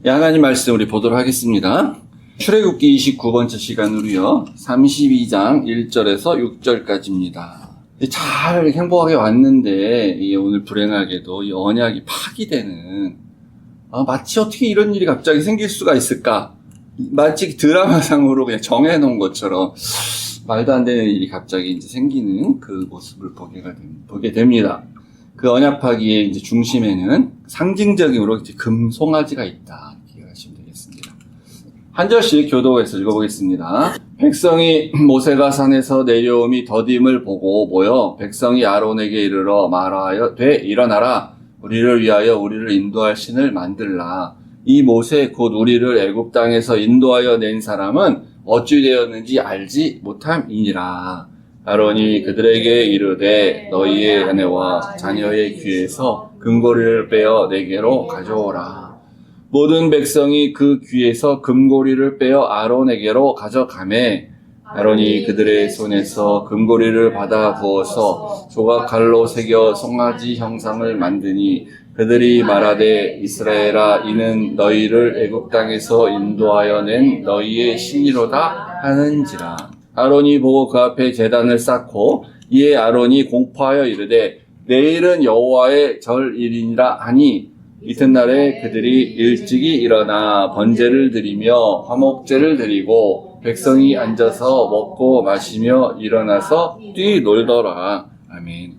하나님 말씀 우리 보도록 하겠습니다. 출애굽기 29번째 시간으로요. 32장 1절에서 6절까지입니다. 잘 행복하게 왔는데 오늘 불행하게도 이 언약이 파기되는 마치 어떻게 이런 일이 갑자기 생길 수가 있을까? 마치 드라마상으로 그냥 정해놓은 것처럼 말도 안 되는 일이 갑자기 이제 생기는 그 모습을 보게 됩니다. 그 언약 파기의 이제 중심에는 상징적으로 이제 금송아지가 있다. 이렇게 하시면 되겠습니다. 한 절씩 교독해서 읽어보겠습니다. 백성이 모세가 산에서 내려옴이 더딤을 보고 모여 백성이 아론에게 이르러 말하여 일어나라. 우리를 위하여 우리를 인도할 신을 만들라. 이 모세 곧 우리를 애굽 땅에서 인도하여 낸 사람은 어찌 되었는지 알지 못함이니라. 아론이 그들에게 이르되 너희의 아내와 자녀의 귀에서 금고리를 빼어 내게로 가져오라. 모든 백성이 그 귀에서 금고리를 빼어 아론에게로 가져가매 아론이 그들의 손에서 금고리를 받아 부어서 조각칼로 새겨 송아지 형상을 만드니 그들이 말하되 이스라엘아 이는 너희를 애굽 땅에서 인도하여 낸 너희의 신이로다 하는지라. 아론이 보고 그 앞에 제단을 쌓고 이에 아론이 공포하여 이르되 내일은 여호와의 절일이니라 하니 이튿날에 그들이 일찍이 일어나 번제를 드리며 화목제를 드리고 백성이 앉아서 먹고 마시며 일어나서 뛰놀더라. 아멘.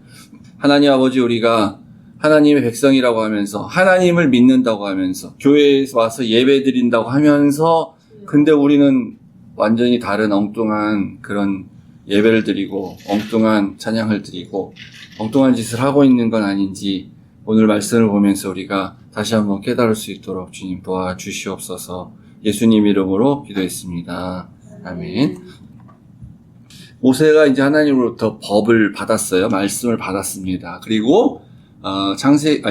하나님 아버지, 우리가 하나님의 백성이라고 하면서 하나님을 믿는다고 하면서 교회에 와서 예배 드린다고 하면서 근데 우리는 완전히 다른 엉뚱한 그런 예배를 드리고 엉뚱한 찬양을 드리고 엉뚱한 짓을 하고 있는 건 아닌지 오늘 말씀을 보면서 우리가 다시 한번 깨달을 수 있도록 주님 도와주시옵소서. 예수님 이름으로 기도했습니다. 아멘. 모세가 이제 하나님으로부터 법을 받았어요. 말씀을 받았습니다. 그리고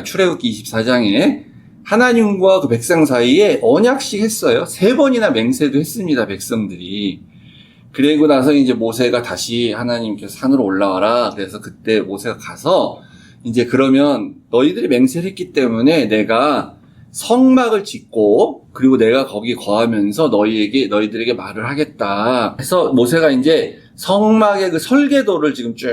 출애굽기 24장에 하나님과 그 백성 사이에 언약식 했어요. 3번이나 맹세도 했습니다, 백성들이. 그리고 나서 이제 모세가 다시 하나님께서 산으로 올라와라. 그래서 그때 모세가 가서 이제 그러면 너희들이 맹세를 했기 때문에 내가 성막을 짓고 그리고 내가 거기 거하면서 너희들에게 말을 하겠다. 해서 모세가 이제 성막의 그 설계도를 지금 쭉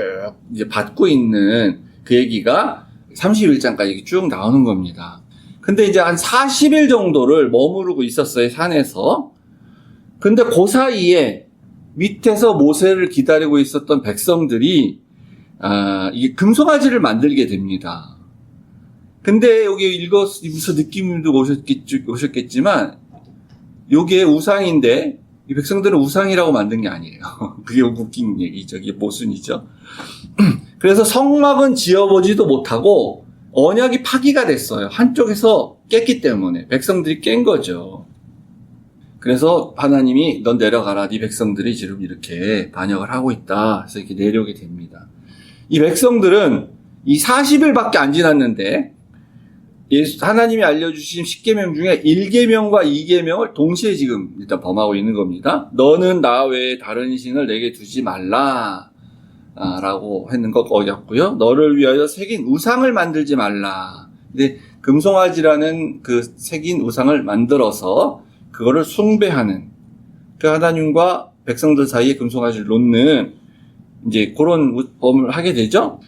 이제 받고 있는 그 얘기가 31장까지 쭉 나오는 겁니다. 근데 이제 한 40일 정도를 머무르고 있었어요, 산에서. 근데 그 사이에 밑에서 모세를 기다리고 있었던 백성들이, 이게 금송아지를 만들게 됩니다. 근데 여기 읽어서 느낌도 오셨겠지만, 요게 우상인데, 이 백성들은 우상이라고 만든 게 아니에요. 그게 웃긴 얘기죠. 이게 모순이죠. 그래서 성막은 지어보지도 못하고, 언약이 파기가 됐어요. 한쪽에서 깼기 때문에 백성들이 깬 거죠. 그래서 하나님이 넌 내려가라. 네 백성들이 지금 이렇게 반역을 하고 있다. 그래서 이렇게 내려오게 됩니다. 이 백성들은 이 40일밖에 안 지났는데 하나님이 알려주신 10계명 중에 1계명과 2계명을 동시에 지금 일단 범하고 있는 겁니다. 너는 나 외에 다른 신을 내게 두지 말라. 라고 했는 거 어겼고요. 너를 위하여 새긴 우상을 만들지 말라. 근데 금송아지라는 그 새긴 우상을 만들어서 그거를 숭배하는 그 하나님과 백성들 사이에 금송아지를 놓는 이제 그런 범을 하게 되죠.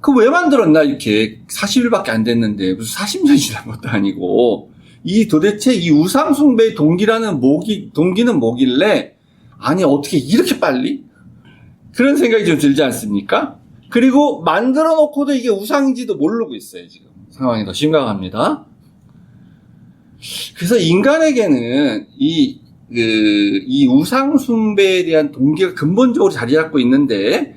그 왜 만들었나 이렇게 40일밖에 안 됐는데 무슨 40년이 지난 것도 아니고 도대체 이 우상 숭배의 동기는 뭐길래 아니 어떻게 이렇게 빨리? 그런 생각이 좀 들지 않습니까? 그리고 만들어 놓고도 이게 우상인지도 모르고 있어요, 지금. 상황이 더 심각합니다. 그래서 인간에게는 이 우상 숭배에 대한 동기가 근본적으로 자리 잡고 있는데,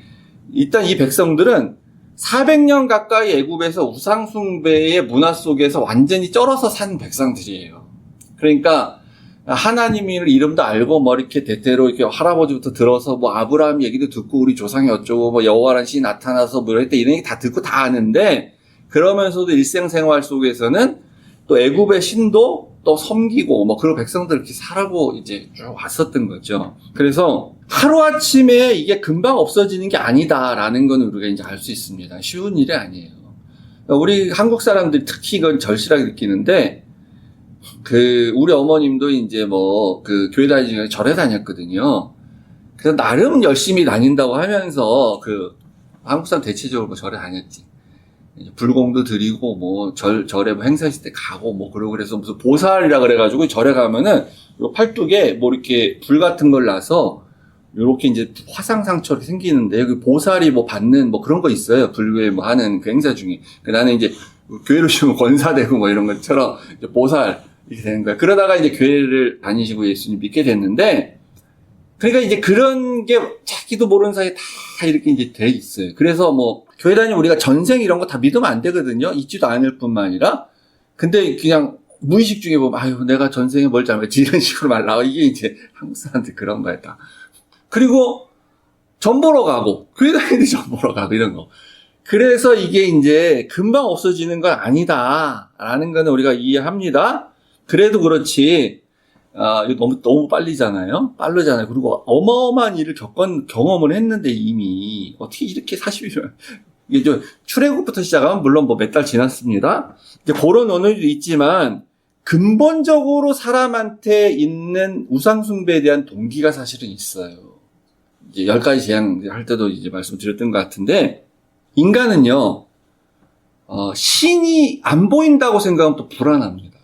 일단 이 백성들은 400년 가까이 애굽에서 우상 숭배의 문화 속에서 완전히 쩔어서 산 백성들이에요. 그러니까, 하나님의 이름도 알고 이렇게 대대로 이렇게 할아버지부터 들어서 아브라함 얘기도 듣고 우리 조상이 어쩌고 여호와라는 신이 나타나서 이랬대 이런 얘기 다 듣고 다 아는데 그러면서도 일생생활 속에서는 또 애굽의 신도 또 섬기고 그런 백성들 이렇게 살아고 이제 쭉 왔었던 거죠. 그래서 하루아침에 이게 금방 없어지는 게 아니다라는 건 우리가 이제 알 수 있습니다. 쉬운 일이 아니에요. 우리 한국 사람들이 특히 이건 절실하게 느끼는데 우리 어머님도 이제 뭐, 교회 다니기 전에 절에 다녔거든요. 그래서 나름 열심히 다닌다고 하면서, 한국 사람 대체적으로 뭐 절에 다녔지. 이제 불공도 드리고, 뭐, 절에 뭐 행사 있을 때 가고, 뭐, 그러고 그래서 무슨 보살이라 그래가지고 절에 가면은, 요 팔뚝에 뭐 이렇게 불 같은 걸 놔서, 요렇게 이제 화상상처럼 생기는데, 그 보살이 뭐 받는 뭐 그런 거 있어요. 불교에 뭐 하는 그 행사 중에. 나는 이제 교회로 치면 권사되고 뭐 이런 것처럼 이제 보살 이렇게 되는 거야. 그러다가 이제 교회를 다니시고 예수님 믿게 됐는데, 그러니까 이제 그런 게 자기도 모르는 사이에 다 이렇게 이제 돼 있어요. 그래서 뭐 교회 다니면 우리가 전생 이런 거 다 믿으면 안 되거든요. 있지도 않을 뿐만 아니라. 근데 그냥 무의식 중에 보면 아유 내가 전생에 뭘 잘못했지 이런 식으로 말 나와. 이게 이제 한국 사람들 그런 거야 다. 그리고 전 보러 가고 교회 다니는데 전 보러 가고 이런 거. 그래서 이게 이제 금방 없어지는 건 아니다라는 거는 우리가 이해합니다. 그래도 그렇지. 이거 너무 빠르잖아요. 그리고 어마어마한 일을 경험을 했는데 이미 어떻게 이렇게 40이면 이게 좀 출애굽부터 시작하면 물론 뭐 몇 달 지났습니다. 이제 그런 언어도 있지만 근본적으로 사람한테 있는 우상숭배에 대한 동기가 사실은 있어요. 이제 10가지 재앙 할 때도 이제 말씀드렸던 것 같은데 인간은요, 신이 안 보인다고 생각하면 또 불안합니다.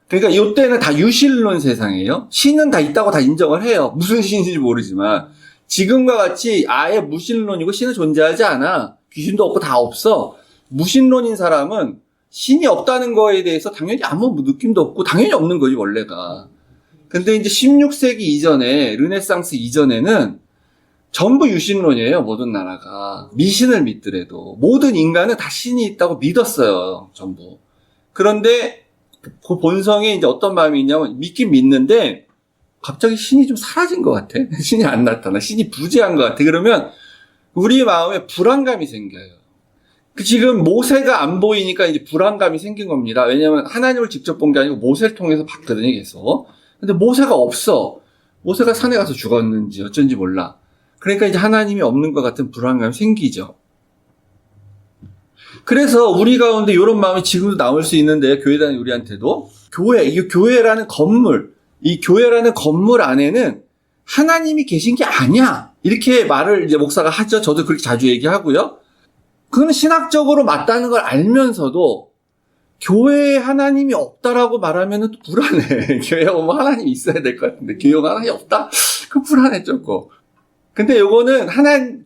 그러니까 이때는 다 유실론 세상이에요. 신은 다 있다고 다 인정을 해요. 무슨 신인지 모르지만 지금과 같이 아예 무신론이고 신은 존재하지 않아. 귀신도 없고 다 없어. 무신론인 사람은 신이 없다는 거에 대해서 당연히 아무 느낌도 없고 당연히 없는 거지 원래가. 근데 이제 16세기 이전에 르네상스 이전에는 전부 유신론이에요. 모든 나라가. 미신을 믿더라도 모든 인간은 다 신이 있다고 믿었어요. 전부. 그런데 그 본성에 이제 어떤 마음이 있냐면 믿긴 믿는데 갑자기 신이 좀 사라진 것 같아. 신이 안 나타나. 신이 부재한 것 같아. 그러면 우리 마음에 불안감이 생겨요. 지금 모세가 안 보이니까 이제 불안감이 생긴 겁니다. 왜냐하면 하나님을 직접 본 게 아니고 모세를 통해서 봤거든요. 계속. 근데 모세가 없어. 모세가 산에 가서 죽었는지 어쩐지 몰라. 그러니까 이제 하나님이 없는 것 같은 불안감이 생기죠. 그래서 우리 가운데 이런 마음이 지금도 나올 수 있는데 교회 다니는 우리한테도 이 교회라는 건물, 이 교회라는 건물 안에는 하나님이 계신 게 아니야. 이렇게 말을 이제 목사가 하죠. 저도 그렇게 자주 얘기하고요. 그건 신학적으로 맞다는 걸 알면서도 교회에 하나님이 없다라고 말하면 또 불안해. 교회에 오면 하나님이 있어야 될 것 같은데 교회가 하나님이 없다? 그 불안해 조금. 근데 요거는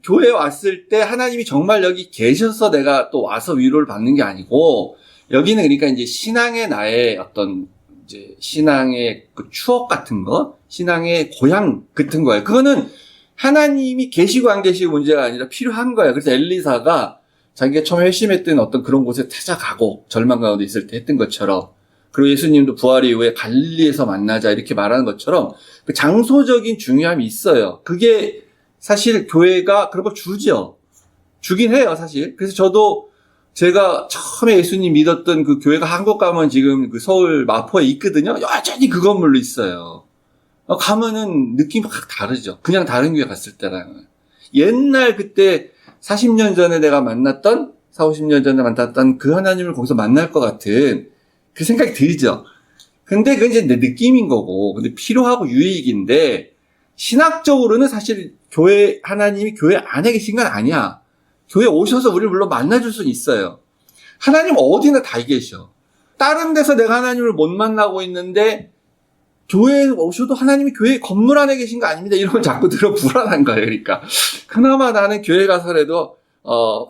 교회에 왔을 때 하나님이 정말 여기 계셔서 내가 또 와서 위로를 받는 게 아니고, 여기는 그러니까 이제 신앙의 나의 어떤, 이제 신앙의 그 추억 같은 거, 신앙의 고향 같은 거예요. 그거는 하나님이 계시고 안 계시고 문제가 아니라 필요한 거예요. 그래서 엘리사가 자기가 처음에 회심했던 어떤 그런 곳에 찾아가고, 절망 가운데 있을 때 했던 것처럼, 그리고 예수님도 부활 이후에 갈릴리에서 만나자 이렇게 말하는 것처럼, 그 장소적인 중요함이 있어요. 그게 사실 교회가 그런 걸 주죠. 주긴 해요, 사실. 그래서 저도 제가 처음에 예수님 믿었던 그 교회가 한국 가면 지금 그 서울 마포에 있거든요. 여전히 그 건물로 있어요. 가면은 느낌이 확 다르죠. 그냥 다른 교회 갔을 때랑은. 옛날 그때 40년 전에 내가 만났던, 40, 50년 전에 만났던 그 하나님을 거기서 만날 것 같은 그 생각이 들죠. 근데 그건 이제 내 느낌인 거고, 근데 필요하고 유익인데, 신학적으로는 사실 하나님이 교회 안에 계신 건 아니야. 교회 오셔서 우리를 물론 만나줄 수는 있어요. 하나님 어디나 다 계셔. 다른 데서 내가 하나님을 못 만나고 있는데, 교회에 오셔도 하나님이 교회 건물 안에 계신 거 아닙니다. 이런 걸 자꾸 들어 불안한 거예요. 그러니까. 그나마 나는 교회 가서라도,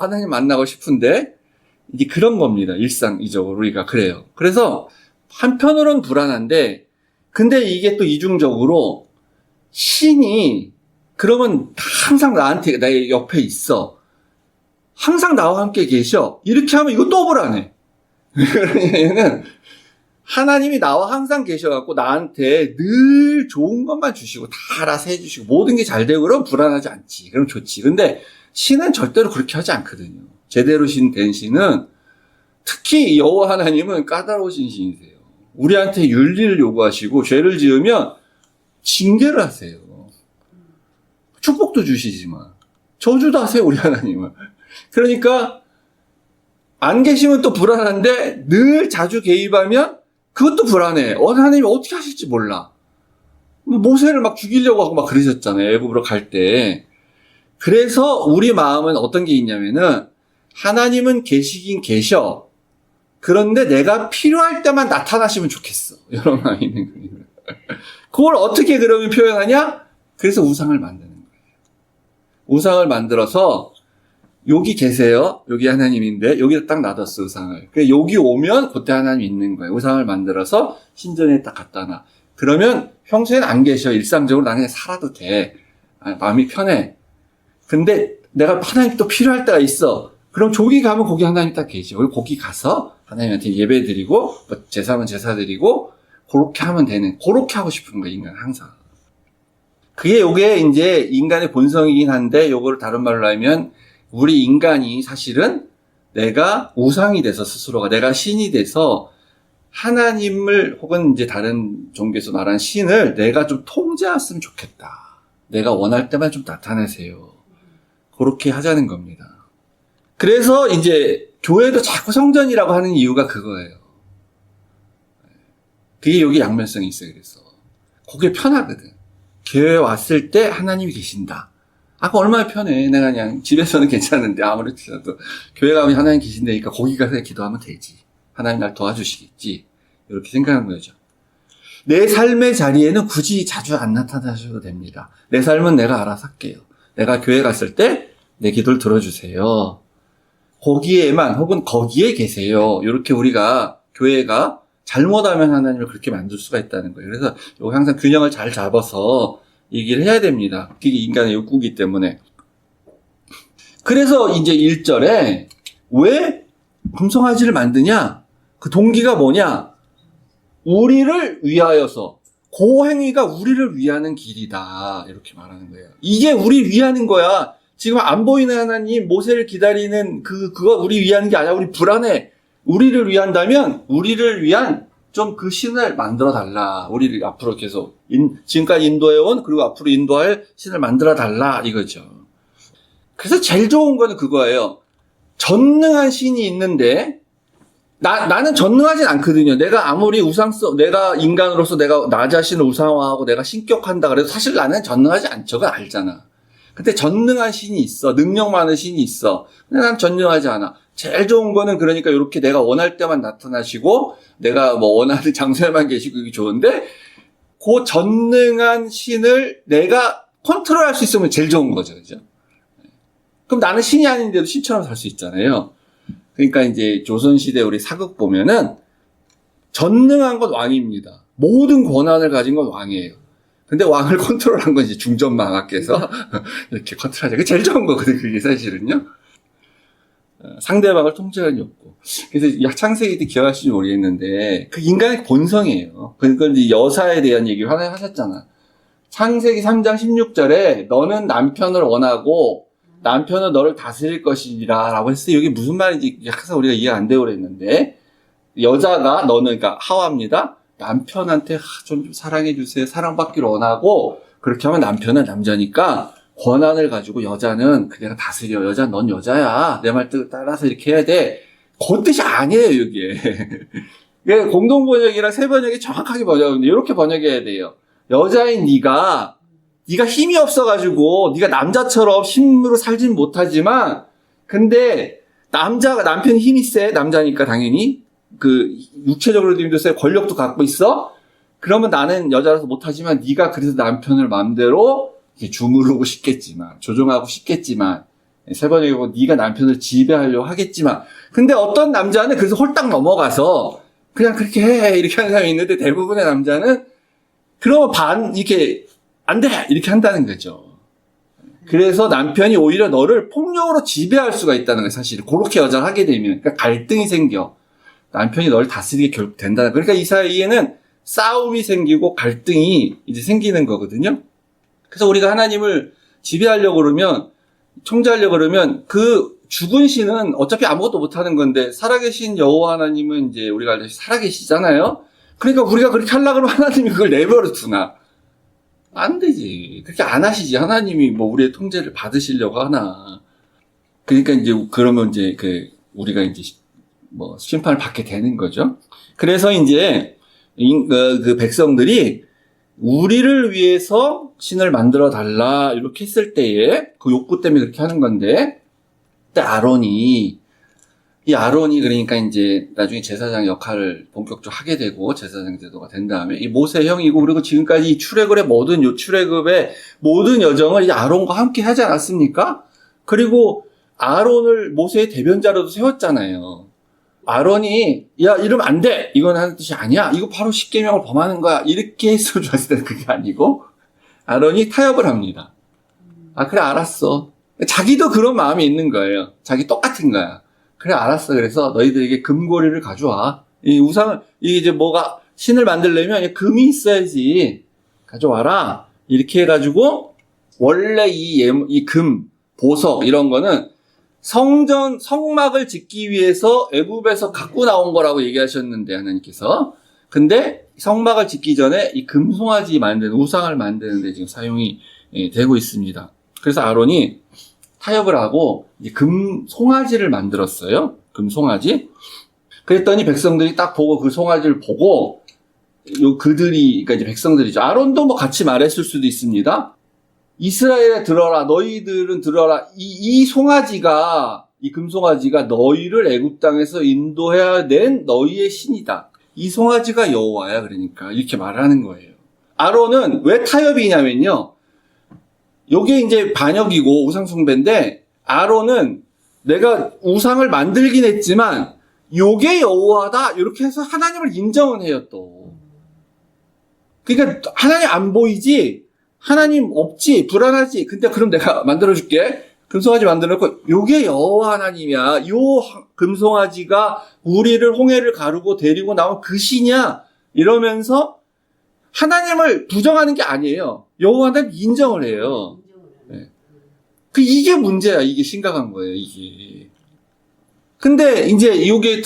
하나님 만나고 싶은데, 이제 그런 겁니다. 일상적으로 우리가 그래요. 그래서, 한편으로는 불안한데, 근데 이게 또 이중적으로, 신이 그러면 항상 나한테 내 옆에 있어. 항상 나와 함께 계셔. 이렇게 하면 이거 또 불안해. 왜냐면 하나님이 나와 항상 계셔갖고 나한테 늘 좋은 것만 주시고 다 알아서 해주시고 모든 게 잘 되고 그러면 불안하지 않지. 그럼 좋지. 근데 신은 절대로 그렇게 하지 않거든요. 제대로 된 신은 특히 여호와 하나님은 까다로우신 신이세요. 우리한테 윤리를 요구하시고 죄를 지으면 징계를 하세요. 축복도 주시지만 저주도 하세요. 우리 하나님은. 그러니까 안 계시면 또 불안한데 늘 자주 개입하면 그것도 불안해. 하나님이 어떻게 하실지 몰라. 모세를 막 죽이려고 하고 막 그러셨잖아요. 애굽으로 갈 때. 그래서 우리 마음은 어떤 게 있냐면은 하나님은 계시긴 계셔. 그런데 내가 필요할 때만 나타나시면 좋겠어. 이런 마음이 있는 거예요. 그걸 어떻게 그러면 표현하냐? 그래서 우상을 만드는 거예요. 우상을 만들어서 여기 계세요. 여기 하나님인데 여기다 딱 놔뒀어 우상을. 여기 오면 그때 하나님 있는 거예요. 우상을 만들어서 신전에 딱 갖다 놔. 그러면 평소에는 안 계셔. 일상적으로 나 그냥 살아도 돼. 마음이 편해. 근데 내가 하나님 또 필요할 때가 있어. 그럼 저기 가면 거기 하나님 딱 계셔. 거기 가서 하나님한테 예배 드리고 제사면 제사 드리고 그렇게 하면 되는. 그렇게 하고 싶은 거예요. 인간 항상. 그게 요게 이제 인간의 본성이긴 한데 요거를 다른 말로 하면 우리 인간이 사실은 내가 우상이 돼서 스스로가 내가 신이 돼서 하나님을 혹은 이제 다른 종교에서 말하는 신을 내가 좀 통제했으면 좋겠다. 내가 원할 때만 좀 나타내세요. 그렇게 하자는 겁니다. 그래서 이제 교회도 자꾸 성전이라고 하는 이유가 그거예요. 그게 여기 양면성이 있어요. 그래서 그게 편하거든. 교회에 왔을 때 하나님이 계신다. 그 얼마나 편해. 내가 그냥 집에서는 괜찮은데 아무렇지라도 교회 가면 하나님 계신다니까 거기 가서 기도하면 되지. 하나님 날 도와주시겠지. 이렇게 생각하는 거죠. 내 삶의 자리에는 굳이 자주 안 나타나셔도 됩니다. 내 삶은 내가 알아서 할게요. 내가 교회 갔을 때 내 기도를 들어주세요. 거기에만 혹은 거기에 계세요. 이렇게 우리가 교회가 잘못하면 하나님을 그렇게 만들 수가 있다는 거예요. 그래서 이거 항상 균형을 잘 잡아서 얘기를 해야 됩니다. 그게 인간의 욕구이기 때문에. 그래서 이제 1절에 왜 금송아지를 만드냐? 그 동기가 뭐냐? 우리를 위하여서. 그 행위가 우리를 위하는 길이다. 이렇게 말하는 거예요. 이게 우리 위하는 거야. 지금 안 보이는 하나님, 모세를 기다리는 그거 우리 위하는 게 아니라 우리 불안해. 우리를 위한다면 우리를 위한 좀 그 신을 만들어 달라. 우리를 앞으로 계속 지금까지 인도해온 그리고 앞으로 인도할 신을 만들어 달라 이거죠. 그래서 제일 좋은 거는 그거예요. 전능한 신이 있는데 나는 전능하진 않거든요. 내가 아무리 내가 인간으로서 내가 나 자신을 우상화하고 내가 신격한다 그래도 사실 나는 전능하지 않죠. 그건 알잖아. 근데 전능한 신이 있어. 능력 많은 신이 있어. 근데 난 전능하지 않아. 제일 좋은 거는 그러니까 이렇게 내가 원할 때만 나타나시고 내가 뭐 원하는 장소에만 계시고 이게 좋은데 그 전능한 신을 내가 컨트롤할 수 있으면 제일 좋은 거죠. 그죠? 그럼 나는 신이 아닌데도 신처럼 살 수 있잖아요. 그러니까 이제 조선시대 우리 사극 보면은 전능한 건 왕입니다. 모든 권한을 가진 건 왕이에요. 근데 왕을 컨트롤한 건 이제 중전마하께서 이렇게 컨트롤하자. 그게 제일 좋은 거거든, 그게 사실은요. 상대방을 통제하는 욕구. 그래서 창세기 때 기억하실지 모르겠는데, 그 인간의 본성이에요. 그러니까 이제 여사에 대한 얘기를 하나 하셨잖아. 창세기 3장 16절에 너는 남편을 원하고 남편은 너를 다스릴 것이라 라고 했을 때 이게 무슨 말인지 항상 우리가 이해 안 되고 그랬는데, 여자가 너는, 그러니까 하와입니다. 남편한테 좀 사랑해 주세요. 사랑받기를 원하고 그렇게 하면 남편은 남자니까 권한을 가지고 여자는 그냥 다스려. 여자는 넌 여자야. 내 말 따라서 이렇게 해야 돼. 그 뜻이 아니에요, 이게. 공동 번역이랑 새 번역이 정확하게 번역하는데 이렇게 번역해야 돼요. 여자인 네가 힘이 없어가지고 네가 남자처럼 힘으로 살진 못하지만 근데 남편이 힘이 세. 남자니까 당연히. 육체적으로도 힘도 세, 권력도 갖고 있어? 그러면 나는 여자라서 못하지만 네가 그래서 남편을 마음대로 주무르고 싶겠지만, 조종하고 싶겠지만, 세 번역이고 네가 남편을 지배하려고 하겠지만, 근데 어떤 남자는 그래서 홀딱 넘어가서 그냥 그렇게 해, 이렇게 하는 사람이 있는데 대부분의 남자는 그러면 이렇게 안 돼! 이렇게 한다는 거죠. 그래서 남편이 오히려 너를 폭력으로 지배할 수가 있다는 거예요, 사실. 그렇게 여자를 하게 되면. 그러니까 갈등이 생겨. 남편이 널 다스리게 결국 된다. 그러니까 이 사이에는 싸움이 생기고 갈등이 이제 생기는 거거든요. 그래서 우리가 하나님을 지배하려고 그러면, 통제하려고 그러면 그 죽은 신은 어차피 아무것도 못하는 건데 살아계신 여호와 하나님은 이제 우리가 알다시피 살아계시잖아요. 그러니까 우리가 그렇게 하려고 그러면 하나님이 그걸 내버려 두나? 안 되지. 그렇게 안 하시지. 하나님이 뭐 우리의 통제를 받으시려고 하나. 그러니까 이제 그러면 이제 우리가 이제 뭐 심판을 받게 되는 거죠. 그래서 이제 그 백성들이 우리를 위해서 신을 만들어 달라 이렇게 했을 때에 그 욕구 때문에 그렇게 하는 건데, 그때 이 아론이 그러니까 이제 나중에 제사장 역할을 본격적으로 하게 되고 제사장 제도가 된 다음에 이 모세 형이고, 그리고 지금까지 이 출애굽의 모든 여정을 이 아론과 함께 하지 않았습니까? 그리고 아론을 모세의 대변자로도 세웠잖아요. 아론이 야 이러면 안 돼, 이건 하는 뜻이 아니야, 이거 바로 십계명을 범하는 거야, 이렇게 했으면 좋았을 텐데 그게 아니고 아론이 타협을 합니다. 아 그래 알았어. 자기도 그런 마음이 있는 거예요. 자기 똑같은 거야. 그래 알았어. 그래서 너희들에게 금고리를 가져와. 이 우상을 이제 뭐가 신을 만들려면 금이 있어야지, 가져와라. 이렇게 해가지고 원래 이 금, 보석 이런 거는 성막을 짓기 위해서 애굽에서 갖고 나온 거라고 얘기하셨는데 하나님께서, 근데 성막을 짓기 전에 이 금송아지 만드는, 우상을 만드는데 지금 사용이 되고 있습니다. 그래서 아론이 타협을 하고 이제 금송아지를 만들었어요. 금송아지. 그랬더니 백성들이 딱 보고 그 송아지를 보고 그러니까 이제 백성들이죠. 아론도 뭐 같이 말했을 수도 있습니다. 이스라엘에 들어라, 너희들은 들어라. 이 송아지가, 이 금송아지가 너희를 애굽 땅에서 인도해야 된 너희의 신이다. 이 송아지가 여호와야. 그러니까 이렇게 말하는 거예요. 아론은 왜 타협이냐면요, 요게 이제 반역이고 우상숭배인데, 아론은 내가 우상을 만들긴 했지만 요게 여호와다 이렇게 해서 하나님을 인정은 해요. 또 그러니까 하나님 안 보이지, 하나님 없지, 불안하지, 근데 그럼 내가 만들어줄게. 금송아지 만들어놓고 요게 여호와 하나님이야, 요 금송아지가 우리를 홍해를 가르고 데리고 나온 그 신이야, 이러면서 하나님을 부정하는 게 아니에요. 여호와 하나님 인정을 해요. 네. 이게 문제야. 이게 심각한 거예요, 이게. 근데 이제 이게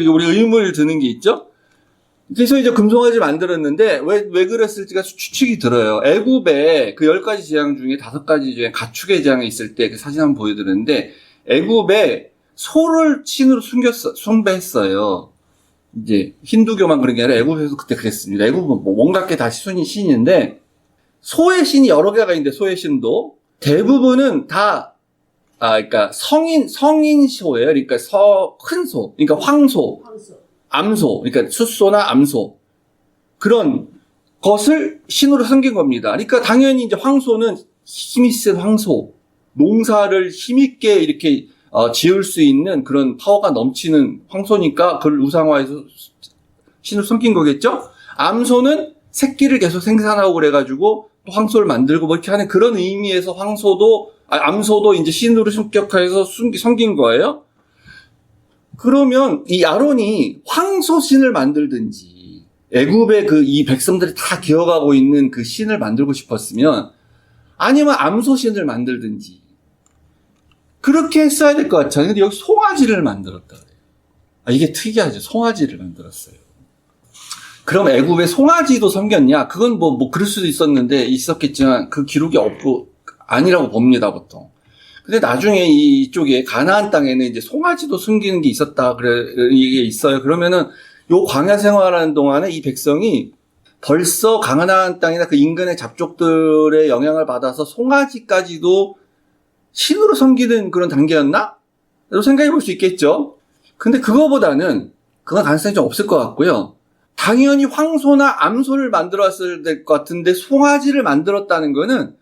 우리 의문을 드는 게 있죠? 그래서 이제 금송아지 만들었는데 왜 그랬을지가 추측이 들어요. 애굽에 그 10가지 재앙 중에 5가지 중에 가축의 재앙이 있을 때 그 사진 한번 보여드렸는데, 애굽에 소를 신으로 숭배했어요. 이제 힌두교만 그런 게 아니라 애굽에서 그때 그랬습니다. 애굽은 뭐 온갖 게 다 신인데, 소의 신이 여러 개가 있는데, 소의 신도 대부분은 다 그러니까 성인소예요. 그러니까 큰 소, 그러니까 황소, 암소, 그러니까 숫소나 암소, 그런 것을 신으로 섬긴 겁니다. 그러니까 당연히 이제 황소는 힘이 센 황소, 농사를 힘있게 이렇게 지을 수 있는 그런 파워가 넘치는 황소니까 그걸 우상화해서 신을 섬긴 거겠죠? 암소는 새끼를 계속 생산하고 그래가지고 또 황소를 만들고 뭐 이렇게 하는 그런 의미에서 암소도 이제 신으로 성격화해서 섬긴 거예요? 그러면 이 아론이 황소 신을 만들든지, 애굽의 이 백성들이 다 기억하고 있는 그 신을 만들고 싶었으면, 아니면 암소 신을 만들든지, 그렇게 했어야 될 것 같잖아요. 근데 여기 송아지를 만들었다. 이게 특이하죠. 송아지를 만들었어요. 그럼 애굽에 송아지도 섬겼냐? 그건 뭐 그럴 수도 있었겠지만 그 기록이 없고 아니라고 봅니다, 보통. 근데 나중에 이쪽에 가나안 땅에는 이제 송아지도 숨기는 게 있었다, 이게 있어요. 그러면은 요 광야 생활하는 동안에 이 백성이 벌써 가나안 땅이나 그 인근의 잡족들의 영향을 받아서 송아지까지도 신으로 섬기는 그런 단계였나? 라고 생각해 볼 수 있겠죠. 근데 그건 가능성이 좀 없을 것 같고요. 당연히 황소나 암소를 만들었을 될 것 같은데 송아지를 만들었다는 거는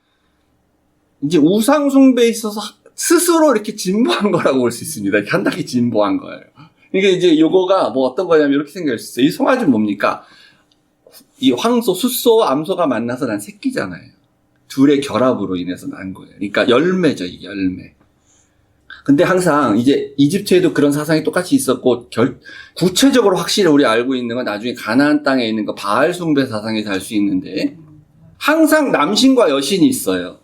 이제 우상숭배에 있어서 스스로 이렇게 진보한 거라고 볼 수 있습니다. 한 단계 진보한 거예요. 그러니까 이제 요거가 뭐 어떤 거냐면 이렇게 생각할 수 있어요. 이 송아지는 뭡니까? 이 황소, 숫소, 암소가 만나서 난 새끼잖아요. 둘의 결합으로 인해서 난 거예요. 그러니까 열매죠, 이게 열매. 근데 항상 이제 이집트에도 그런 사상이 똑같이 있었고, 구체적으로 확실히 우리 알고 있는 건 나중에 가나안 땅에 있는 거 바알 숭배 사상에서 알 수 있는데, 항상 남신과 여신이 있어요.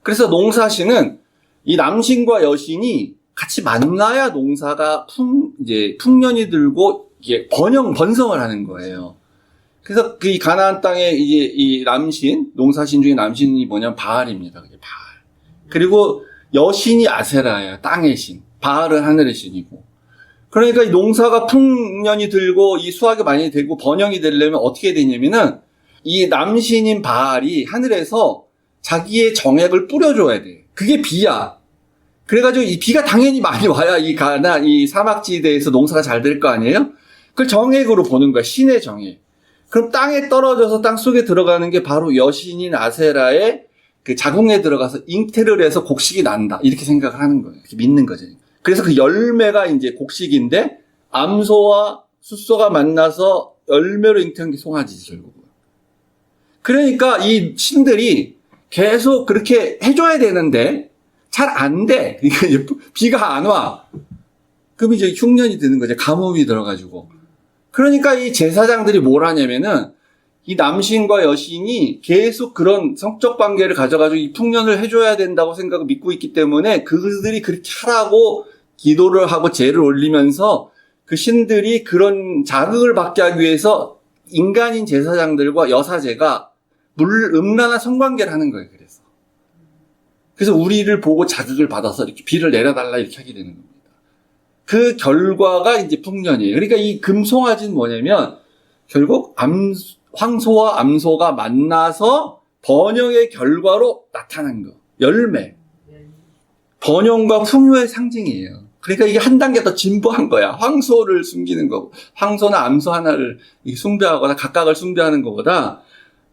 그래서 농사신은 이 남신과 여신이 같이 만나야 농사가 풍년이 들고 이게 번성을 하는 거예요. 그래서 이 가나안 땅에 이제 이 남신, 농사신 중에 남신이 뭐냐면 바알입니다. 그게 바알. 그리고 여신이 아세라예요. 땅의 신. 바알은 하늘의 신이고. 그러니까 이 농사가 풍년이 들고 이 수확이 많이 되고 번영이 되려면 어떻게 되냐면은 이 남신인 바알이 하늘에서 자기의 정액을 뿌려줘야 돼. 그게 비야. 그래가지고 이 비가 당연히 많이 와야 이 사막지대에서 농사가 잘 될 거 아니에요? 그걸 정액으로 보는 거야. 신의 정액. 그럼 땅에 떨어져서 땅 속에 들어가는 게 바로 여신인 아세라의 그 자궁에 들어가서 잉태를 해서 곡식이 난다. 이렇게 생각을 하는 거예요. 이렇게 믿는 거죠. 그래서 그 열매가 이제 곡식인데 암소와 숫소가 만나서 열매로 잉태한 게 송아지지, 결국은. 그러니까 이 신들이 계속 그렇게 해줘야 되는데 잘 안 돼. 비가 안 와. 그럼 이제 흉년이 드는 거죠. 가뭄이 들어가지고. 그러니까 이 제사장들이 뭘 하냐면은 이 남신과 여신이 계속 그런 성적 관계를 가져가지고 이 풍년을 해줘야 된다고 생각을 믿고 있기 때문에 그들이 그렇게 하라고 기도를 하고 제를 올리면서 그 신들이 그런 자극을 받게 하기 위해서 인간인 제사장들과 여사제가 음란한 성관계를 하는 거예요. 그래서 우리를 보고 자극을 받아서 이렇게 비를 내려달라 이렇게 하게 되는 겁니다. 그 결과가 이제 풍년이에요. 그러니까 이 금송아지는 뭐냐면 결국 황소와 암소가 만나서 번영의 결과로 나타난 거. 열매. 번영과 풍요의 상징이에요. 그러니까 이게 한 단계 더 진보한 거야. 황소를 숨기는 거고, 황소나 암소 하나를 숭배하거나 각각을 숭배하는 것보다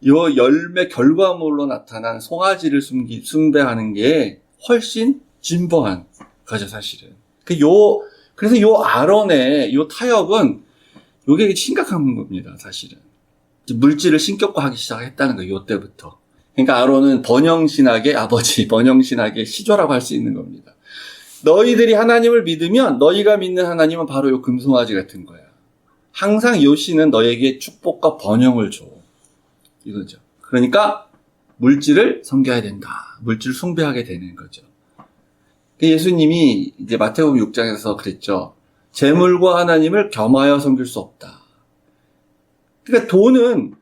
요 열매 결과물로 나타난 송아지를 숭배하는 게 훨씬 진보한 거죠, 사실은. 그래서 요 아론의 요 타협은 요게 심각한 겁니다, 사실은. 물질을 신격화하기 시작했다는 거예요, 요 때부터. 그러니까 아론은 번영신학의 아버지, 번영신학의 시조라고 할 수 있는 겁니다. 너희들이 하나님을 믿으면 너희가 믿는 하나님은 바로 요 금송아지 같은 거야. 항상 요 신은 너에게 축복과 번영을 줘. 이거죠. 그러니까 물질을 섬겨야 된다. 물질을 숭배하게 되는 거죠. 예수님이 이제 마태복음 6장에서 그랬죠. 재물과 하나님을 겸하여 섬길 수 없다. 그러니까 돈은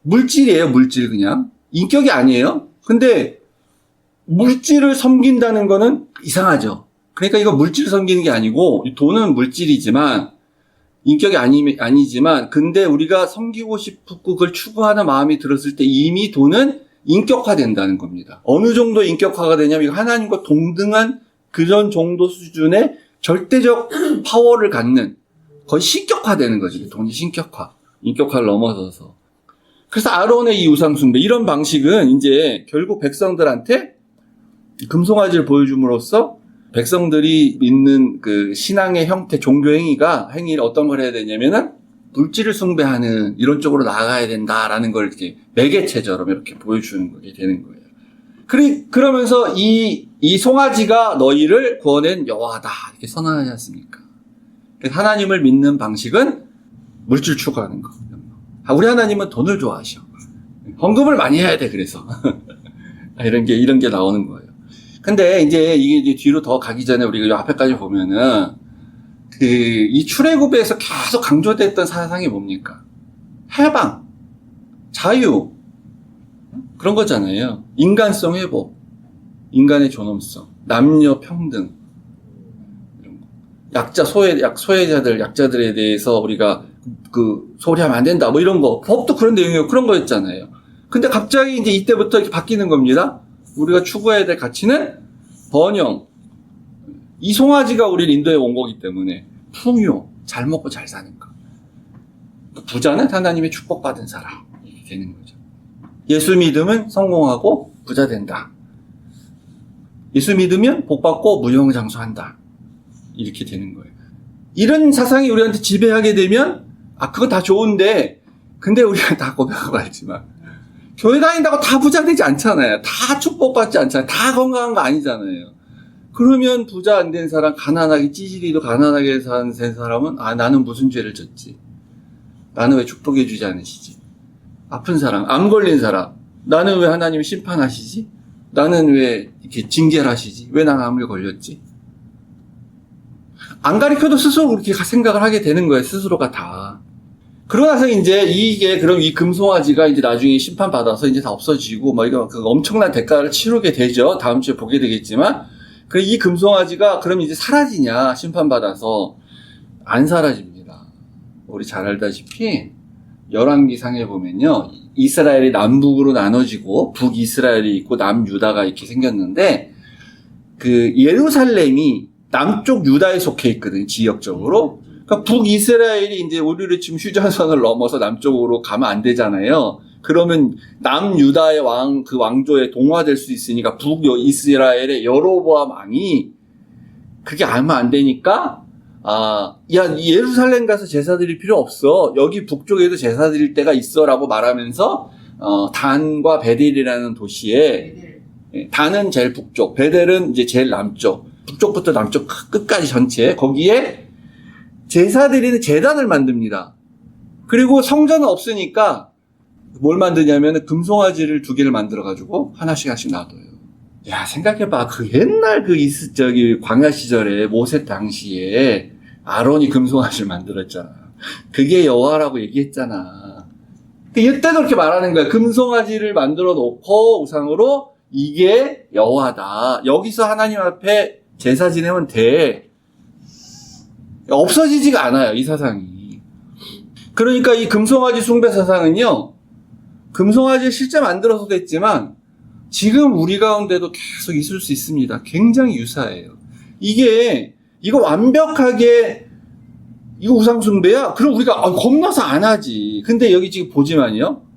물질이에요. 물질 그냥. 인격이 아니에요. 근데 물질을 섬긴다는 거는 이상하죠. 그러니까 이거 물질을 섬기는 게 아니고 돈은 물질이지만 인격이 아니지만 근데 우리가 섬기고 싶고 그걸 추구하는 마음이 들었을 때 이미 돈은 인격화된다는 겁니다. 어느 정도 인격화가 되냐면 하나님과 동등한 그런 정도 수준의 절대적 파워를 갖는 거의 신격화되는 거죠. 돈이 신격화. 인격화를 넘어서서. 그래서 아론의 이 우상숭배 이런 방식은 이제 결국 백성들한테 금송아지를 보여줌으로써 백성들이 믿는 그 신앙의 형태, 종교 행위를 어떤 걸 해야 되냐면은 물질을 숭배하는 이런 쪽으로 나아가야 된다라는 걸 이렇게 매개체처럼 이렇게 보여주는 게 되는 거예요. 그러면서 이 송아지가 너희를 구원한 여호와다 이렇게 선언하지 않습니까? 하나님을 믿는 방식은 물질 추구하는 거. 우리 하나님은 돈을 좋아하셔. 헌금을 많이 해야 돼, 그래서. 이런 게 나오는 거예요. 근데 이게 뒤로 더 가기 전에 우리가 이 앞에까지 보면은, 이 출애굽에서 계속 강조됐던 사상이 뭡니까? 해방, 자유, 그런 거잖아요. 인간성 회복, 인간의 존엄성, 남녀 평등, 이런 거. 소외자들, 약자들에 대해서 우리가 소리하면 안 된다, 뭐 이런 거. 법도 그런 내용이고 그런 거였잖아요. 근데 갑자기 이제 이때부터 이렇게 바뀌는 겁니다. 우리가 추구해야 될 가치는 번영. 이 송아지가 우리를 인도에 온 거기 때문에 풍요, 잘 먹고 잘 사는 거. 부자는 하나님의 축복받은 사람. 이렇게 되는 거죠. 예수 믿으면 성공하고 부자 된다. 예수 믿으면 복받고 무용장수한다. 이렇게 되는 거예요. 이런 사상이 우리한테 지배하게 되면 그거 다 좋은데 근데 우리가 다 고백하고 알지만 교회 다닌다고 다 부자 되지 않잖아요. 다 축복받지 않잖아요. 다 건강한 거 아니잖아요. 그러면 부자 안 된 사람, 가난하게 찌질이도 가난하게 산 사람은 나는 무슨 죄를 졌지? 나는 왜 축복해 주지 않으시지? 아픈 사람, 암 걸린 사람, 나는 왜 하나님이 심판하시지? 나는 왜 이렇게 징계를 하시지? 왜 난 암을 걸렸지? 안 가르쳐도 스스로 그렇게 생각을 하게 되는 거예요. 스스로가 다. 그러고 나서 이제 그럼 이 금송아지가 이제 나중에 심판받아서 이제 다 없어지고, 그 엄청난 대가를 치르게 되죠. 다음 주에 보게 되겠지만. 이 금송아지가 그럼 이제 사라지냐, 심판받아서. 안 사라집니다. 우리 잘 알다시피 열왕기상에 보면요, 이스라엘이 남북으로 나눠지고 북이스라엘이 있고 남유다가 이렇게 생겼는데 그 예루살렘이 남쪽 유다에 속해 있거든요, 지역적으로. 그러니까 북이스라엘이 이제 우리를 지금 휴전선을 넘어서 남쪽으로 가면 안 되잖아요. 그러면 남유다의 그 왕조에 동화될 수 있으니까 북이스라엘의 여로보암 왕이 그게 알면 안 되니까, 야, 예루살렘 가서 제사 드릴 필요 없어. 여기 북쪽에도 제사 드릴 때가 있어. 라고 말하면서, 단과 베델이라는 도시에, 단은 제일 북쪽, 베델은 이제 제일 남쪽, 북쪽부터 남쪽 끝까지 전체, 거기에 제사 드리는 제단을 만듭니다. 그리고 성전은 없으니까 뭘 만드냐면 금송아지를 2개를 만들어가지고 하나씩 놔둬요. 야, 생각해봐. 그 옛날 광야 시절에 모세 당시에 아론이 금송아지를 만들었잖아. 그게 여호와라고 얘기했잖아. 이때도 그렇게 말하는 거야. 금송아지를 만들어 놓고 우상으로 이게 여호와다. 여기서 하나님 앞에 제사 지내면 돼. 없어지지가 않아요, 이 사상이. 그러니까 이 금송아지 숭배 사상은요, 금송아지를 실제 만들어서도 했지만 지금 우리 가운데도 계속 있을 수 있습니다. 굉장히 유사해요. 이거 완벽하게 이거 우상숭배야? 그럼 우리가 겁나서 안 하지. 근데 여기 지금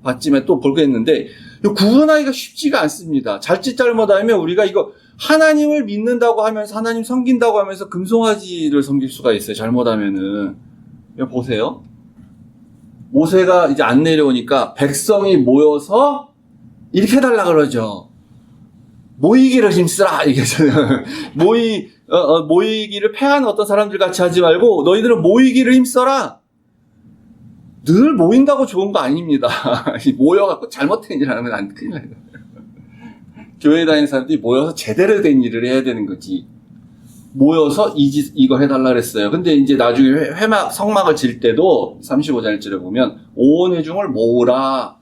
봤지만 또 보겠는데 이거 구분하기가 쉽지가 않습니다. 잘짓 잘못하면 우리가 이거 하나님을 믿는다고 하면서 하나님 섬긴다고 하면서 금송아지를 섬길 수가 있어요. 잘못하면은. 이거 보세요. 모세가 이제 안 내려오니까 백성이 모여서 이렇게 해달라 그러죠. 모이기를 힘쓰라. 얘기하잖아요. 모이기를 패하는 어떤 사람들 같이 하지 말고 너희들은 모이기를 힘써라. 늘 모인다고 좋은 거 아닙니다. 모여갖고 잘못된 일을 하면 안 큰일 나요. 교회 다니는 사람들이 모여서 제대로 된 일을 해야 되는 거지. 모여서 이거 해달라 그랬어요. 근데 이제 나중에 성막을 질 때도 35장일절에 보면 오온회중을 모으라.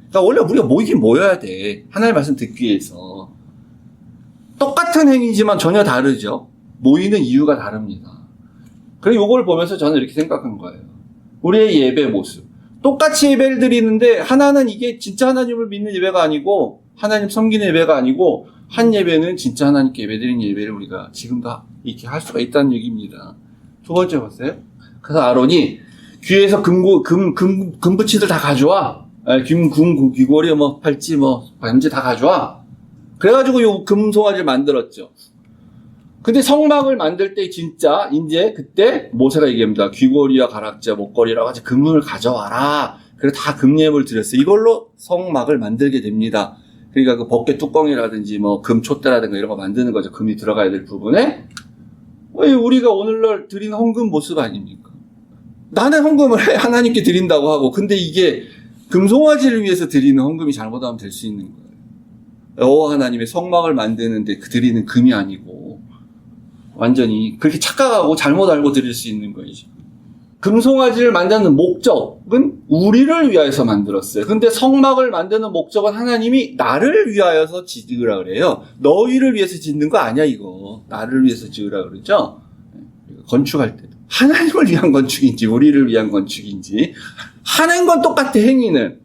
그러니까 원래 우리가 모이긴 모여야 돼. 하나님의 말씀 듣기 위해서. 똑같은 행위지만 전혀 다르죠. 모이는 이유가 다릅니다. 그래서 이걸 보면서 저는 이렇게 생각한 거예요. 우리의 예배 모습. 똑같이 예배를 드리는데 하나는 이게 진짜 하나님을 믿는 예배가 아니고 하나님 섬기는 예배가 아니고 한 예배는 진짜 하나님께 예배드리는 예배를 우리가 지금도 이렇게 할 수가 있다는 얘기입니다. 2번째 봤어요? 그래서 아론이 귀에서 금붙이들 다 가져와. 귀걸이 팔찌 반지 다 가져와. 그래가지고 요 금송아지를 만들었죠. 근데 성막을 만들 때 진짜 이제 그때 모세가 얘기합니다. 귀걸이와 가락지와 목걸이라고 하지 금을 가져와라. 그래서 다 금예물 드렸어요. 이걸로 성막을 만들게 됩니다. 그러니까 그 벗개 뚜껑이라든지 금 촛대라든가 이런 거 만드는 거죠. 금이 들어가야 될 부분에. 우리가 오늘날 드리는 헌금 모습 아닙니까? 나는 헌금을 해. 하나님께 드린다고 하고. 근데 이게 금송아지를 위해서 드리는 헌금이 잘못하면 될 수 있는 거예요. 여호와 하나님의 성막을 만드는데 드리는 금이 아니고 완전히 그렇게 착각하고 잘못 알고 드릴 수 있는 거죠. 금송아지를 만드는 목적은 우리를 위하여서 만들었어요. 근데 성막을 만드는 목적은 하나님이 나를 위하여서 짓으라 그래요. 너희를 위해서 짓는 거 아니야, 이거. 나를 위해서 지으라 그러죠. 건축할 때도. 하나님을 위한 건축인지 우리를 위한 건축인지 하는 건 똑같아, 행위는.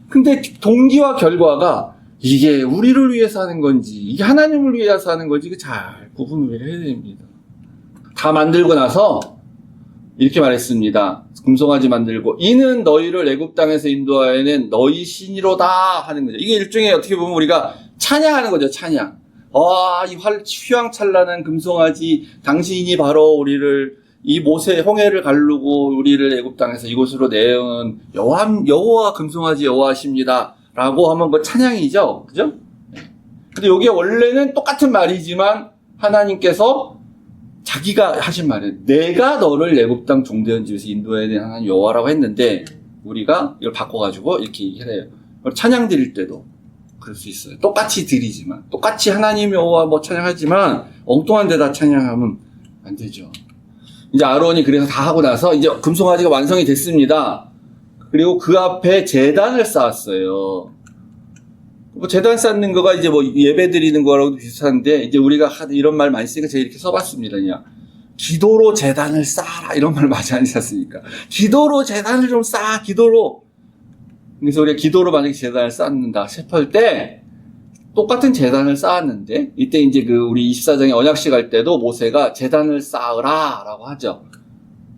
근데 동기와 결과가 이게 우리를 위해서 하는 건지 이게 하나님을 위해서 하는 건지 이거 잘 구분을 해야 됩니다. 다 만들고 나서 이렇게 말했습니다. 금송아지 만들고 이는 너희를 애굽 땅에서 인도하여낸 너희 신이로다 하는 거죠. 이게 일종의 어떻게 보면 우리가 찬양하는 거죠. 찬양. 이 휘황찬란한 금송아지 당신이 바로 우리를 이 모세 홍해를 가르고 우리를 애굽 땅에서 이곳으로 내어온 여호와 금송아지 여호와십니다. 라고 하면 그 찬양이죠. 그죠? 근데 여기에 원래는 똑같은 말이지만 하나님께서 자기가 하신 말은 내가 너를 애굽 땅 종되은 집에서 인도해낸 하나님 여호와라고 했는데 우리가 이걸 바꿔가지고 이렇게 해요. 찬양 드릴 때도 그럴 수 있어요. 똑같이 드리지만 똑같이 하나님 여호와 찬양하지만 엉뚱한 데다 찬양하면 안 되죠. 이제 아론이 그래서 다 하고 나서 이제 금송아지가 완성이 됐습니다. 그리고 그 앞에 제단을 쌓았어요. 제단 쌓는 거가 이제 예배 드리는 거랑도 비슷한데, 이제 우리가 이런 말 많이 쓰니까 제가 이렇게 써봤습니다, 그냥. 기도로 제단을 쌓아라 이런 말 많이 하지 않습니까? 기도로 제단을 좀 쌓아, 기도로. 그래서 우리가 기도로 만약에 제단을 쌓는다 싶을 때 똑같은 제단을 쌓았는데 이때 이제 우리 24장에 언약식 할 때도 모세가 제단을 쌓으라 라고 하죠.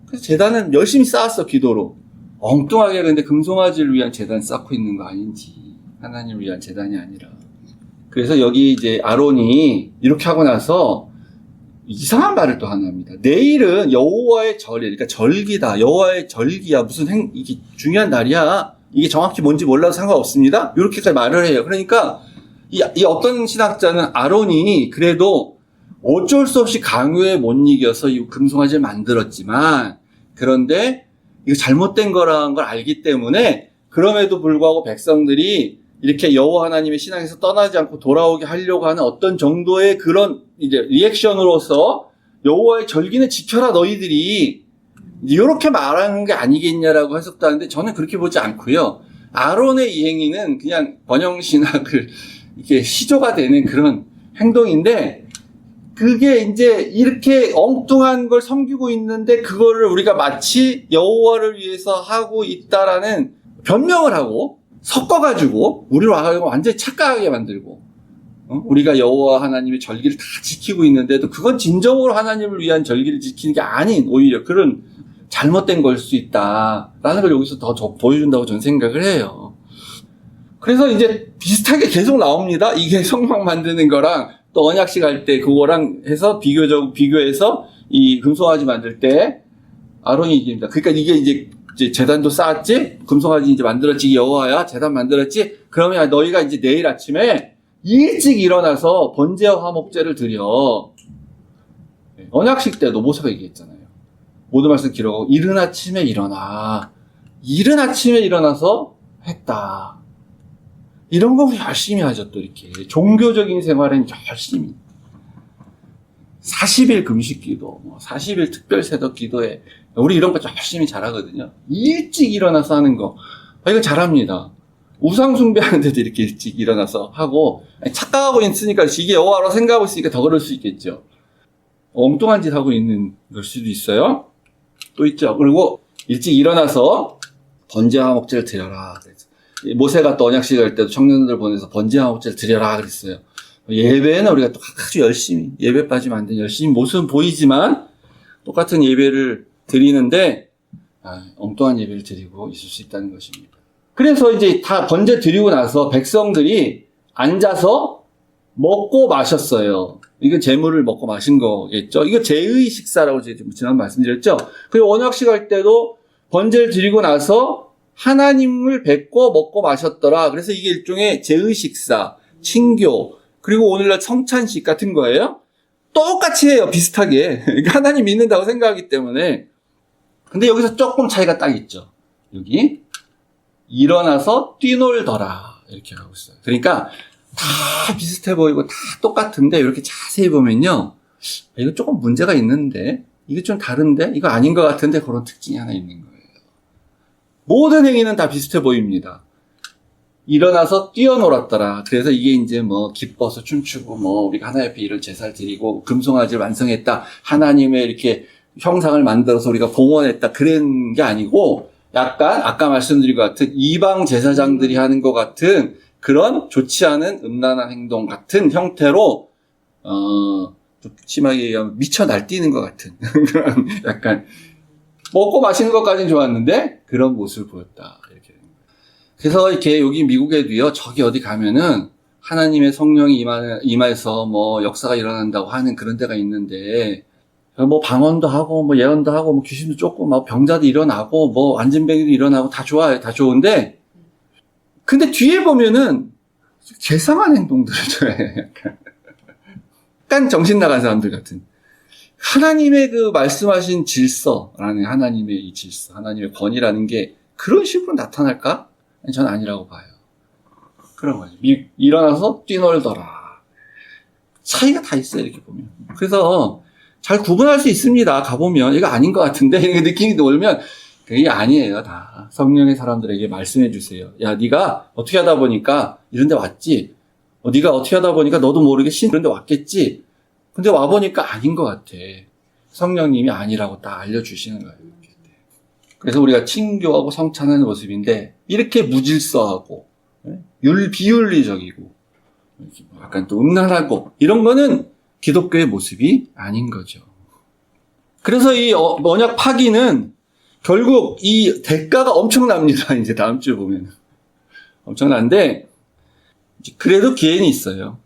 그래서 제단은 열심히 쌓았어, 기도로. 엉뚱하게 근데 금송아지를 위한 제단 쌓고 있는 거 아닌지, 하나님을 위한 제단이 아니라. 그래서 여기 이제 아론이 이렇게 하고 나서 이상한 말을 또 하나 합니다. 내일은 여호와의 절이야. 그러니까 절기다. 여호와의 절기야. 무슨 이게 중요한 날이야. 이게 정확히 뭔지 몰라도 상관없습니다. 이렇게까지 말을 해요. 그러니까 이 어떤 신학자는 아론이 그래도 어쩔 수 없이 강요에 못 이겨서 이 금송아지를 만들었지만, 그런데 이거 잘못된 거라는 걸 알기 때문에 그럼에도 불구하고 백성들이 이렇게 여호와 하나님의 신앙에서 떠나지 않고 돌아오게 하려고 하는 어떤 정도의 그런 이제 리액션으로서 여호와의 절기는 지켜라 너희들이, 이렇게 말하는 게 아니겠냐라고 해석도 하는데 저는 그렇게 보지 않고요. 아론의 이 행위는 그냥 번영신학을 이렇게 시조가 되는 그런 행동인데, 그게 이제 이렇게 엉뚱한 걸 섬기고 있는데 그거를 우리가 마치 여호와를 위해서 하고 있다라는 변명을 하고 섞어가지고 우리를 완전히 착각하게 만들고, 우리가 여호와 하나님의 절기를 다 지키고 있는데도 그건 진정으로 하나님을 위한 절기를 지키는 게 아닌 오히려 그런 잘못된 걸 수 있다라는 걸 여기서 더 보여준다고 저는 생각을 해요. 그래서 이제 비슷하게 계속 나옵니다. 이게 성막 만드는 거랑 또 언약식 할 때 그거랑 해서 비교해서 이 금송아지 만들 때 아론이 이깁니다. 그러니까 이게 이제 제단도 쌓았지, 금송아지 이제 만들었지, 여호와야 제단 만들었지. 그러면 너희가 이제 내일 아침에 일찍 일어나서 번제와 화목제를 드려. 언약식 때도 모세가 얘기했잖아요. 모든 말씀 기록하고 이른 아침에 일어나. 이른 아침에 일어나서 했다. 이런 거 우리 열심히 하죠, 또 이렇게. 종교적인 생활은 열심히. 40일 금식 기도, 40일 특별 세덕 기도에, 우리 이런 거 열심히 잘하거든요. 일찍 일어나서 하는 거. 이거 잘합니다. 우상숭배하는데도 이렇게 일찍 일어나서 하고, 착각하고 있으니까, 이게 여호와로 생각하고 있으니까 더 그럴 수 있겠죠. 엉뚱한 짓 하고 있는 걸 수도 있어요. 또 있죠. 그리고 일찍 일어나서 번제와 화목제를 드려라. 모세가 또 언약식 할 때도 청년들 보내서 번제와 화목제를 드려라 그랬어요. 예배는 우리가 또 아주 열심히, 예배 빠지면 안 되는 열심히 모습은 보이지만 똑같은 예배를 드리는데 엉뚱한 예배를 드리고 있을 수 있다는 것입니다. 그래서 이제 다 번제 드리고 나서 백성들이 앉아서 먹고 마셨어요. 이거 제물을 먹고 마신 거겠죠. 이거 제의 식사라고 지난 말씀드렸죠. 그리고 언약식 할 때도 번제를 드리고 나서 하나님을 뵙고 먹고 마셨더라. 그래서 이게 일종의 제의 식사, 친교, 그리고 오늘날 성찬식 같은 거예요. 똑같이 해요. 비슷하게. 하나님 믿는다고 생각하기 때문에. 근데 여기서 조금 차이가 딱 있죠. 여기 일어나서 뛰놀더라 이렇게 하고 있어요. 그러니까 다 비슷해 보이고 다 똑같은데 이렇게 자세히 보면요, 이거 조금 문제가 있는데, 이게 좀 다른데, 이거 아닌 것 같은데, 그런 특징이 하나 있는 거예요. 모든 행위는 다 비슷해 보입니다. 일어나서 뛰어놀았더라. 그래서 이게 이제 기뻐서 춤추고 우리가 하나님 앞에 이런 제사를 드리고 금송아지를 완성했다, 하나님의 이렇게 형상을 만들어서 우리가 봉헌했다, 그런 게 아니고 약간 아까 말씀드린 것 같은 이방 제사장들이 하는 것 같은 그런 좋지 않은 음란한 행동 같은 형태로 좀 심하게 얘기하면 미쳐 날뛰는 것 같은 그런, 약간 먹고 마시는 것까지는 좋았는데 그런 모습을 보였다 이렇게. 그래서 이렇게 여기 미국에도요, 저기 어디 가면은 하나님의 성령이 임해서 역사가 일어난다고 하는 그런 데가 있는데, 방언도 하고 예언도 하고 귀신도 쫓고 병자도 일어나고 안진뱅이도 일어나고 다 좋아요. 다 좋은데, 근데 뒤에 보면은 괴상한 행동들을 좋아해요. 약간 정신 나간 사람들 같은. 하나님의 그 말씀하신 질서라는, 하나님의 이 질서, 하나님의 권위라는 게 그런 식으로 나타날까? 저는 아니라고 봐요. 그런 거죠. 일어나서 뛰놀더라. 차이가 다 있어요, 이렇게 보면. 그래서 잘 구분할 수 있습니다. 가보면 이거 아닌 것 같은데 이렇게 느낌이 들면 그게 아니에요. 다 성령의 사람들에게 말씀해 주세요. 야, 네가 어떻게 하다 보니까 이런 데 왔지. 네가 어떻게 하다 보니까 너도 모르게 이런 데 왔겠지. 근데 와보니까 아닌 것 같아. 성령님이 아니라고 딱 알려주시는 거예요. 그래서 우리가 친교하고 성찬하는 모습인데 이렇게 무질서하고 비윤리적이고 약간 또 음란하고 이런 거는 기독교의 모습이 아닌 거죠. 그래서 이 언약 파기는 결국 이 대가가 엄청납니다. 이제 다음 주에 보면 엄청난데 그래도 기회는 있어요.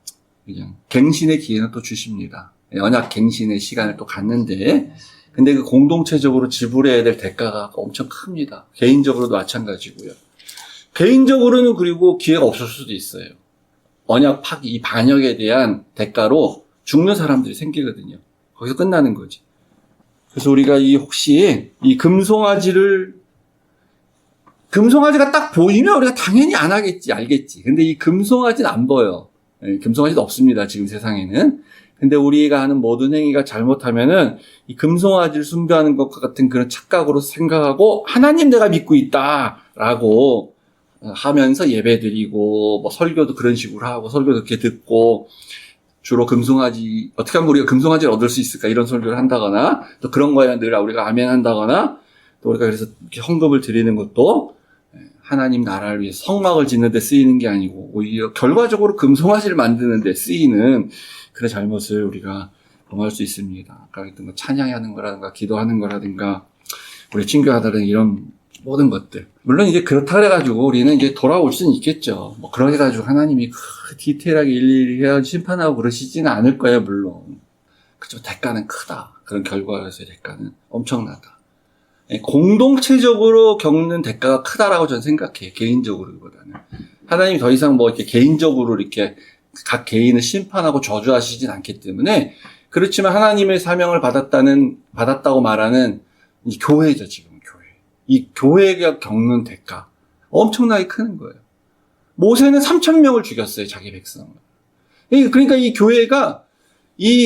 그냥 갱신의 기회는 또 주십니다. 언약 갱신의 시간을 또 갖는데 근데 그 공동체적으로 지불해야 될 대가가 엄청 큽니다. 개인적으로도 마찬가지고요. 개인적으로는 그리고 기회가 없을 수도 있어요. 언약 파기, 이 반역에 대한 대가로 죽는 사람들이 생기거든요. 거기서 끝나는 거지. 그래서 우리가 혹시 이 금송아지가 딱 보이면 우리가 당연히 안 하겠지, 알겠지. 근데 이 금송아지는 안 보여. 금송아지도 없습니다, 지금 세상에는. 근데 우리가 하는 모든 행위가 잘못하면은 이 금송아지를 숭배하는 것과 같은 그런 착각으로 생각하고 하나님 내가 믿고 있다라고 하면서 예배드리고 뭐 설교도 그런 식으로 하고 설교도 그렇게 듣고 주로 금송아지 어떻게 하면 우리가 금송아지를 얻을 수 있을까 이런 설교를 한다거나 또 그런 거에 늘 우리가 아멘 한다거나 또 우리가 그래서 이렇게 헌금을 드리는 것도 하나님 나라를 위해 성막을 짓는 데 쓰이는 게 아니고 오히려 결과적으로 금송아지를 만드는 데 쓰이는 그런 잘못을 우리가 범할 수 있습니다. 아까 했던 거 찬양하는 거라든가 기도하는 거라든가 우리 친교하다는 이런 모든 것들. 물론 이제 그렇다 그래가지고 우리는 이제 돌아올 수는 있겠죠. 뭐 그래가지고 하나님이 디테일하게 일일이 해야 심판하고 그러시지는 않을 거예요, 물론. 그죠. 대가는 크다. 그런 결과에서의 대가는 엄청나다. 공동체적으로 겪는 대가가 크다라고 저는 생각해요. 개인적으로보다는. 하나님이 더 이상 뭐 이렇게 개인적으로 이렇게 각 개인을 심판하고 저주하시진 않기 때문에 그렇지만 하나님의 사명을 받았다고 말하는 이 교회죠, 지금 교회. 이 교회가 겪는 대가 엄청나게 큰 거예요. 모세는 3,000명을 죽였어요, 자기 백성을. 그러니까 이 교회가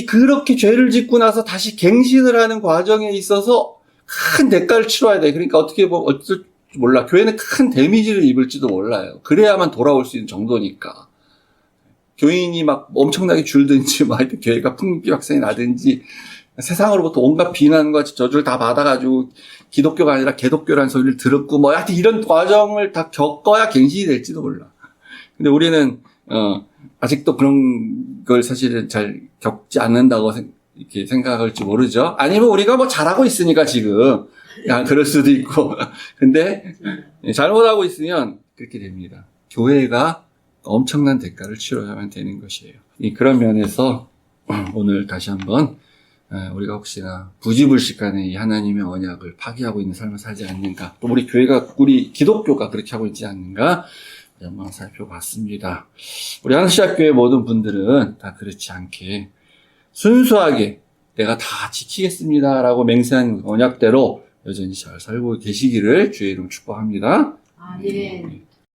그렇게 죄를 짓고 나서 다시 갱신을 하는 과정에 있어서 큰 대가를 치러야 돼. 그러니까 어떻게 보면 어쩔 줄 몰라. 교회는 큰 데미지를 입을지도 몰라요. 그래야만 돌아올 수 있는 정도니까. 교인이 막 엄청나게 줄든지, 뭐 하여튼 교회가 풍비박산이 나든지, 세상으로부터 온갖 비난과 저주를 다 받아가지고, 기독교가 아니라 개독교라는 소리를 들었고, 뭐 하여튼 이런 과정을 다 겪어야 갱신이 될지도 몰라. 근데 우리는, 아직도 그런 걸 사실은 잘 겪지 않는다고 이렇게 생각할지 모르죠. 아니면 우리가 뭐 잘하고 있으니까 지금, 그럴 수도 있고. 근데, 잘못하고 있으면 그렇게 됩니다. 교회가 엄청난 대가를 치러야만 되는 것이에요. 그런 면에서 오늘 다시 한번 우리가 혹시나 부지불식간에 이 하나님의 언약을 파기하고 있는 삶을 살지 않는가, 또 우리 기독교가 그렇게 하고 있지 않는가 한번 살펴봤습니다. 우리 한시학교의 모든 분들은 다 그렇지 않게 순수하게 내가 다 지키겠습니다라고 맹세한 언약대로 여전히 잘 살고 계시기를 주의 이름 축복합니다. 예.